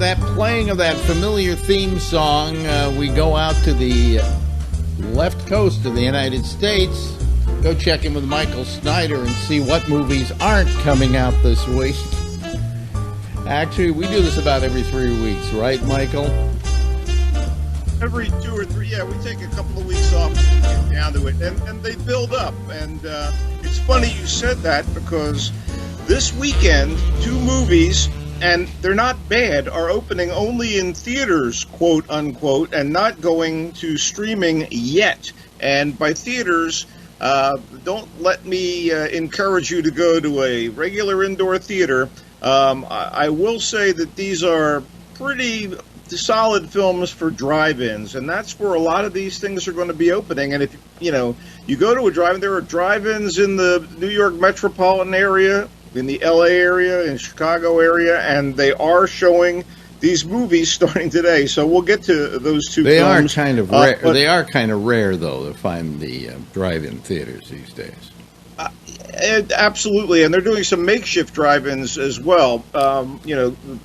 with that playing of that familiar theme song, we go out to the left coast of the United States, go check in with Michael Snyder and see what movies aren't coming out this week. Actually, we do this about every 3 weeks, right, Michael? Every 2 or 3, yeah. We take a couple of weeks off to get down to it, and they build up. And it's funny you said that, because this weekend, 2 movies, and they're not bad, are opening only in theaters, quote unquote, and not going to streaming yet. And by theaters, don't let me encourage you to go to a regular indoor theater. I will say that these are pretty solid films for drive-ins, and that's where a lot of these things are going to be opening. And if you go to a drive-in, there are drive-ins in the New York metropolitan area, in the LA area, in Chicago area, and they are showing these movies starting today. So we'll get to those 2 they films. Are kind of rare. They are kind of rare, though, to find the drive-in theaters these days. Absolutely, and they're doing some makeshift drive-ins as well.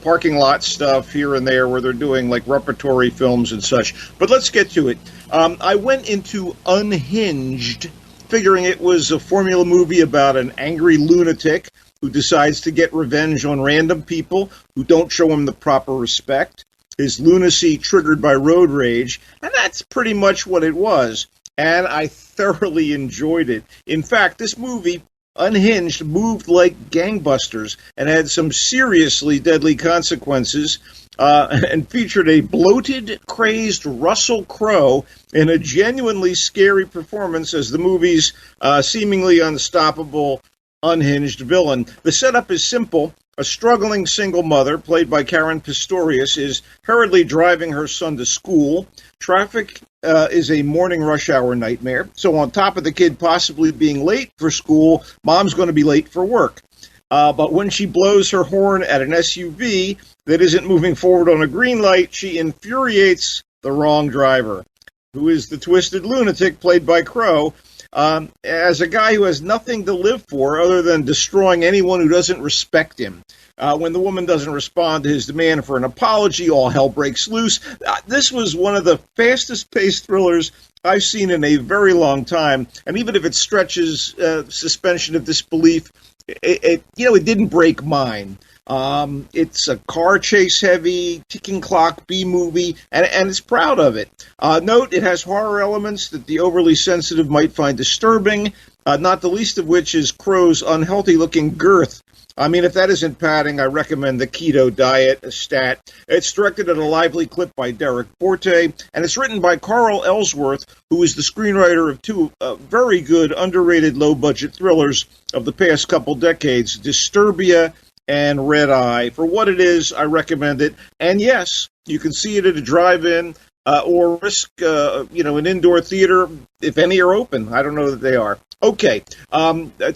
Parking lot stuff here and there where they're doing like repertory films and such. But let's get to it. I went into Unhinged, figuring it was a formula movie about an angry lunatic who decides to get revenge on random people who don't show him the proper respect. His lunacy triggered by road rage, and that's pretty much what it was. And I thoroughly enjoyed it. In fact, this movie, Unhinged, moved like gangbusters and had some seriously deadly consequences, and featured a bloated, crazed Russell Crowe in a genuinely scary performance as the movie's seemingly unstoppable unhinged villain. The setup is simple. A struggling single mother, played by Karen Pistorius, is hurriedly driving her son to school. Traffic is a morning rush hour nightmare. So on top of the kid possibly being late for school, mom's going to be late for work. But when she blows her horn at an SUV that isn't moving forward on a green light, she infuriates the wrong driver, who is the twisted lunatic played by Crowe. As a guy who has nothing to live for other than destroying anyone who doesn't respect him. When the woman doesn't respond to his demand for an apology, all hell breaks loose. This was one of the fastest-paced thrillers I've seen in a very long time, and even if it stretches suspension of disbelief, it didn't break mine. It's a car chase heavy, ticking clock B movie, and it's proud of it. Note, it has horror elements that the overly sensitive might find disturbing, not the least of which is Crowe's unhealthy looking girth. I mean, if that isn't padding, I recommend the keto diet, a stat. It's directed at a lively clip by Derek Forte, and it's written by Carl Ellsworth, who is the screenwriter of 2 very good, underrated, low-budget thrillers of the past couple decades, Disturbia and Red Eye. For what it is, I recommend it. And yes, you can see it at a drive-in or risk, an indoor theater, if any are open. I don't know that they are. Okay,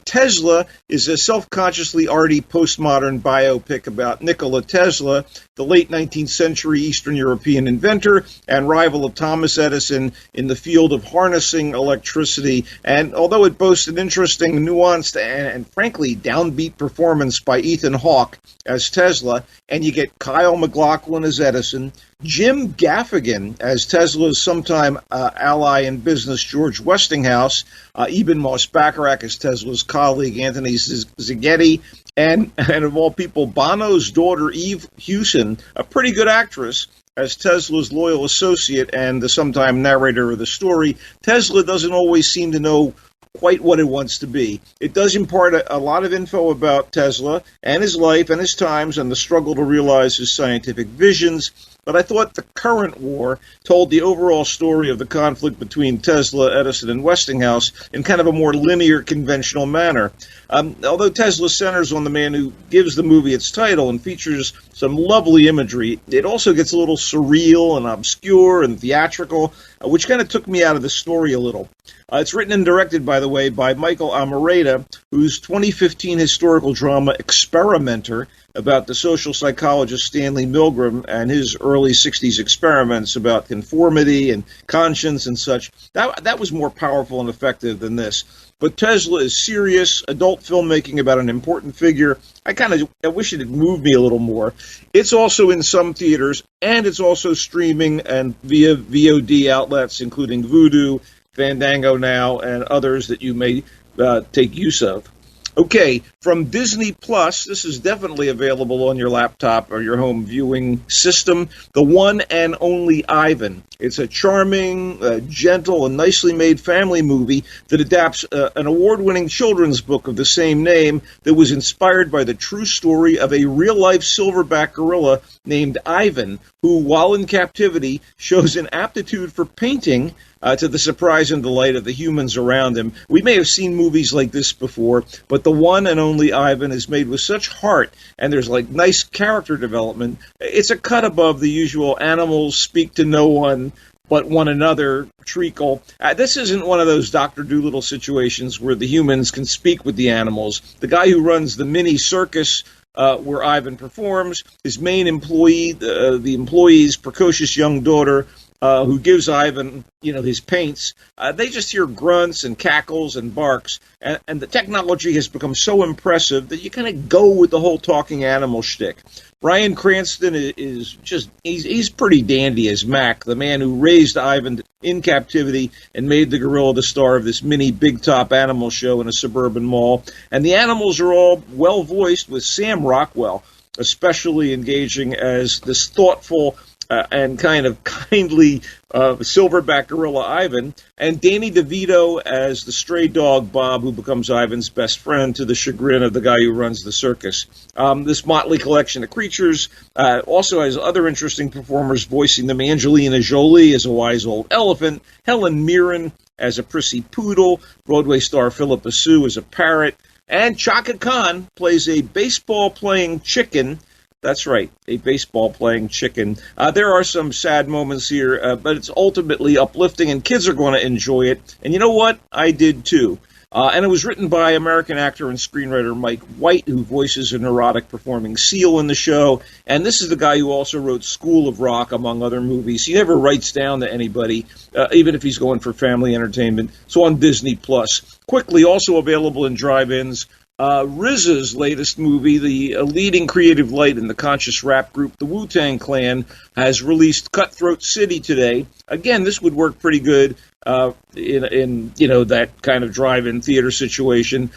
Tesla is a self-consciously arty postmodern biopic about Nikola Tesla, the late 19th century Eastern European inventor and rival of Thomas Edison in the field of harnessing electricity. And although it boasts an interesting, nuanced, and frankly downbeat performance by Ethan Hawke as Tesla, and you get Kyle MacLachlan as Edison, Jim Gaffigan as Tesla's sometime ally in business George Westinghouse, Eben Moss-Bacharach as Tesla's colleague Anthony Zaghetti, and of all people, Bono's daughter Eve Hewson, a pretty good actress, as Tesla's loyal associate and the sometime narrator of the story. Tesla doesn't always seem to know quite what it wants to be. It does impart a lot of info about Tesla and his life and his times and the struggle to realize his scientific visions. But I thought the current war told the overall story of the conflict between Tesla, Edison, and Westinghouse in kind of a more linear, conventional manner. Although Tesla centers on the man who gives the movie its title and features some lovely imagery, it also gets a little surreal and obscure and theatrical, which kind of took me out of the story a little. It's written and directed, by the way, by Michael Almereyda, whose 2015 historical drama Experimenter about the social psychologist Stanley Milgram and his early 60s experiments about conformity and conscience and such, that was more powerful and effective than this. but Tesla is serious, adult filmmaking about an important figure. I wish it had moved me a little more. It's also in some theaters, and it's also streaming and via VOD outlets, including Vudu, Fandango Now, and others that you may take use of. Okay, from Disney Plus, this is definitely available on your laptop or your home viewing system, The One and Only Ivan. It's a charming, gentle, and nicely made family movie that adapts an award-winning children's book of the same name that was inspired by the true story of a real-life silverback gorilla named Ivan, who, while in captivity, shows an aptitude for painting to the surprise and delight of the humans around him. We may have seen movies like this before, but The One and Only Ivan is made with such heart, and there's like nice character development. It's a cut above the usual animals speak to no one but one another treacle. This isn't one of those Dr. Dolittle situations where the humans can speak with the animals. The guy who runs the mini circus where Ivan performs, his main employee, the employee's precocious young daughter, who gives Ivan, his paints, they just hear grunts and cackles and barks, and the technology has become so impressive that you kind of go with the whole talking animal shtick. Bryan Cranston is he's pretty dandy as Mac, the man who raised Ivan in captivity and made the gorilla the star of this mini big top animal show in a suburban mall. And the animals are all well voiced, with Sam Rockwell especially engaging as this thoughtful and kind of kindly silverback gorilla Ivan, and Danny DeVito as the stray dog Bob, who becomes Ivan's best friend to the chagrin of the guy who runs the circus. This motley collection of creatures also has other interesting performers voicing them. Angelina Jolie as a wise old elephant, Helen Mirren as a prissy poodle, Broadway star Philippa Sue as a parrot, and Chaka Khan plays a baseball-playing chicken. That's right, a baseball-playing chicken. There are some sad moments here, but it's ultimately uplifting, and kids are going to enjoy it. And you know what? I did too. And it was written by American actor and screenwriter Mike White, who voices a neurotic performing seal in the show. And this is the guy who also wrote School of Rock, among other movies. He never writes down to anybody, even if he's going for family entertainment. So on Disney Plus. Quickly, also available in drive-ins, RZA's latest movie, the leading creative light in the conscious rap group, the Wu-Tang Clan, has released Cutthroat City today. Again, this would work pretty good in that kind of drive-in theater situation.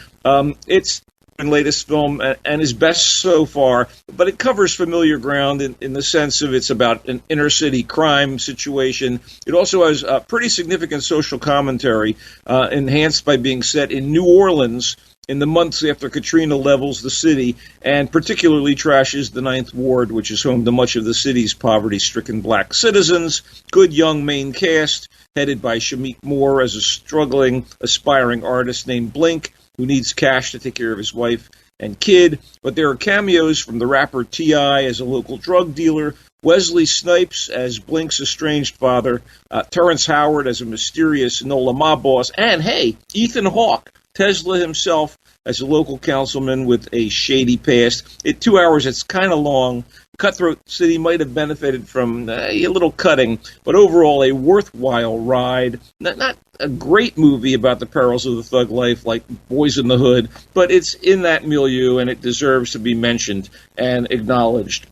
It's his latest film and his best so far, but it covers familiar ground in the sense of it's about an inner-city crime situation. It also has a pretty significant social commentary, enhanced by being set in New Orleans in the months after Katrina levels the city, and particularly trashes the Ninth Ward, which is home to much of the city's poverty-stricken black citizens. Good young main cast, headed by Shameik Moore as a struggling, aspiring artist named Blink, who needs cash to take care of his wife and kid. But there are cameos from the rapper T.I. as a local drug dealer, Wesley Snipes as Blink's estranged father, Terrence Howard as a mysterious NOLA mob boss, and, hey, Ethan Hawke, Tesla himself, as a local councilman with a shady past. At 2 hours, it's kind of long. Cutthroat City might have benefited from a little cutting, but overall a worthwhile ride. Not a great movie about the perils of the thug life like Boys in the Hood, but it's in that milieu and it deserves to be mentioned and acknowledged.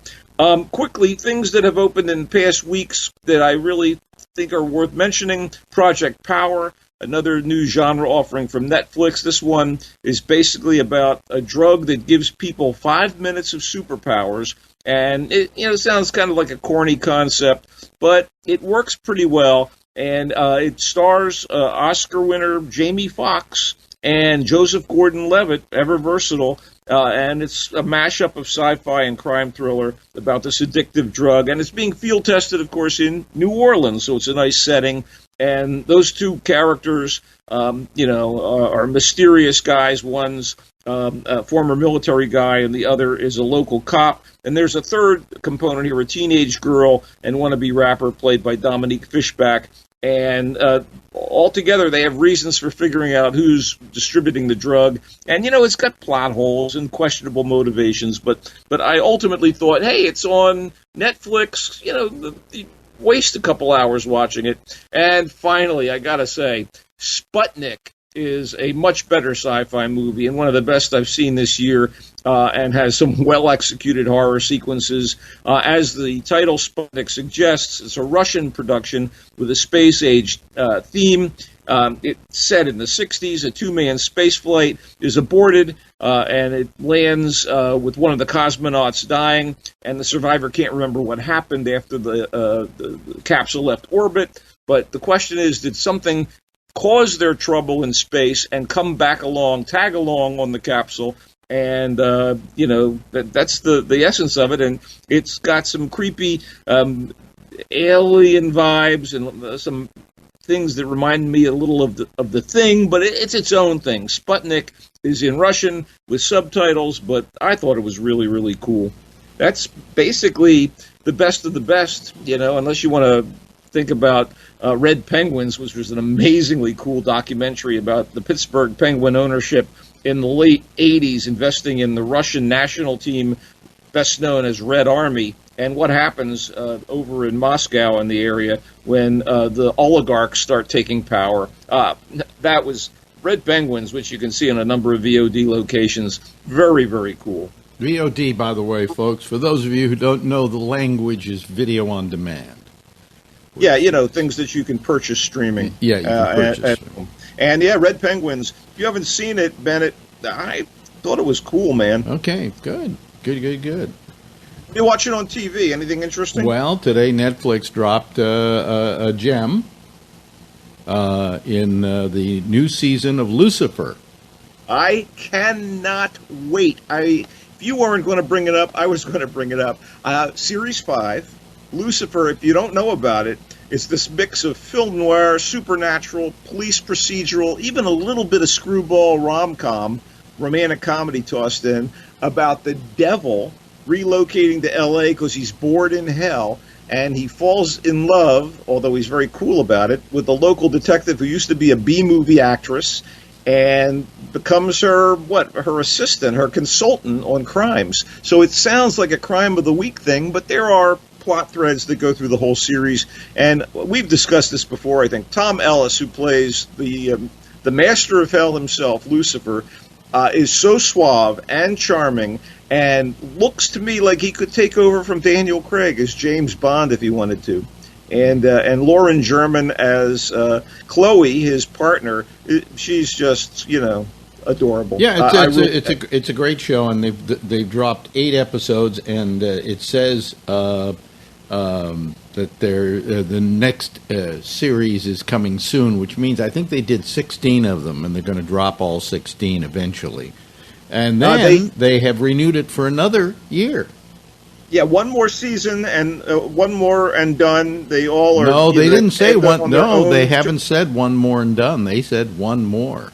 Quickly, things that have opened in past weeks that I really think are worth mentioning. Project Power, another new genre offering from Netflix. This one is basically about a drug that gives people 5 minutes of superpowers. And it sounds kind of like a corny concept, but it works pretty well. And it stars Oscar winner Jamie Foxx and Joseph Gordon-Levitt, ever versatile. And it's a mashup of sci-fi and crime thriller about this addictive drug. And it's being field tested, of course, in New Orleans, so it's a nice setting. And those two characters, are mysterious guys. One's a former military guy, and the other is a local cop. And there's a third component here, a teenage girl and wannabe rapper played by Dominique Fishback. And altogether, they have reasons for figuring out who's distributing the drug. And, it's got plot holes and questionable motivations. But I ultimately thought, hey, it's on Netflix. Waste a couple hours watching it. And finally, I got to say, Sputnik is a much better sci-fi movie and one of the best I've seen this year, and has some well-executed horror sequences. As the title Sputnik suggests, it's a Russian production with a space-age theme. It's set in the 60s. A two-man space flight is aborted, and it lands with one of the cosmonauts dying, and the survivor can't remember what happened after the capsule left orbit. But the question is, did something cause their trouble in space and come back along, tag along on the capsule? And, that's the essence of it. And it's got some creepy alien vibes and some things that remind me a little of the Thing, but it's its own thing. Sputnik is in Russian with subtitles, but I thought it was really, really cool. That's basically the best of the best, unless you want to think about Red Penguins, which was an amazingly cool documentary about the Pittsburgh Penguin ownership in the late 80s investing in the Russian national team, best known as Red Army, and what happens over in Moscow in the area when the oligarchs start taking power. That was Red Penguins, which you can see on a number of VOD locations. Very, very cool. VOD, by the way, folks, for those of you who don't know, the language is video on demand. Yeah, things that you can purchase streaming. Yeah, you can purchase streaming. And yeah, Red Penguins. If you haven't seen it, Bennett, I thought it was cool, man. Okay, good. You watch it on TV. Anything interesting? Well, today Netflix dropped a gem in the new season of Lucifer. I cannot wait. If you weren't going to bring it up, I was going to bring it up. Series 5, Lucifer, if you don't know about it, it's this mix of film noir, supernatural, police procedural, even a little bit of screwball rom-com, romantic comedy tossed in, about the devil relocating to L.A. because he's bored in hell, and he falls in love, although he's very cool about it, with a local detective who used to be a B-movie actress and becomes her assistant, her consultant on crimes. So it sounds like a crime of the week thing, but there are plot threads that go through the whole series. And we've discussed this before, I think. Tom Ellis, who plays the master of hell himself, Lucifer, is so suave and charming and looks to me like he could take over from Daniel Craig as James Bond if he wanted to. And Lauren German as Chloe, his partner, she's just, adorable. Yeah, it's a great show, and they've dropped 8 episodes, and it says that the next series is coming soon, which means I think they did 16 of them, and they're going to drop all 16 eventually. And then they have renewed it for another year. Yeah, one more season and one more and done. They all are. No, they didn't say one. No, they haven't said one more and done. They said one more.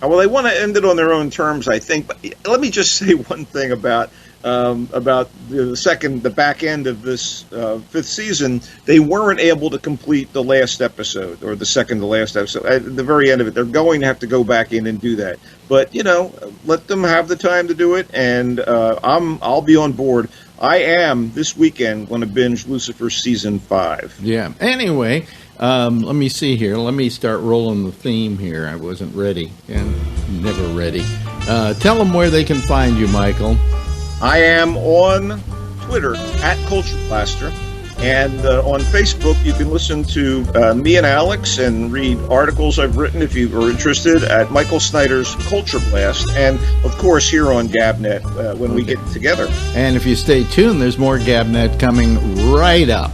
Well, they want to end it on their own terms, I think. But let me just say one thing about the back end of this 5th season. They weren't able to complete the last episode, or the second to last episode. At the very end of it, they're going to have to go back in and do that. But let them have the time to do it, and I'll be on board. I am this weekend going to binge Lucifer season 5. Yeah. Anyway, let me see here. Let me start rolling the theme here. I wasn't ready. And never ready. Tell them where they can find you, Michael. I am on Twitter at Culture Blaster, and on Facebook you can listen to me and Alex and read articles I've written if you are interested at Michael Snyder's Culture Blast, and of course here on GABNet when we get together. And if you stay tuned, there's more GABNet coming right up.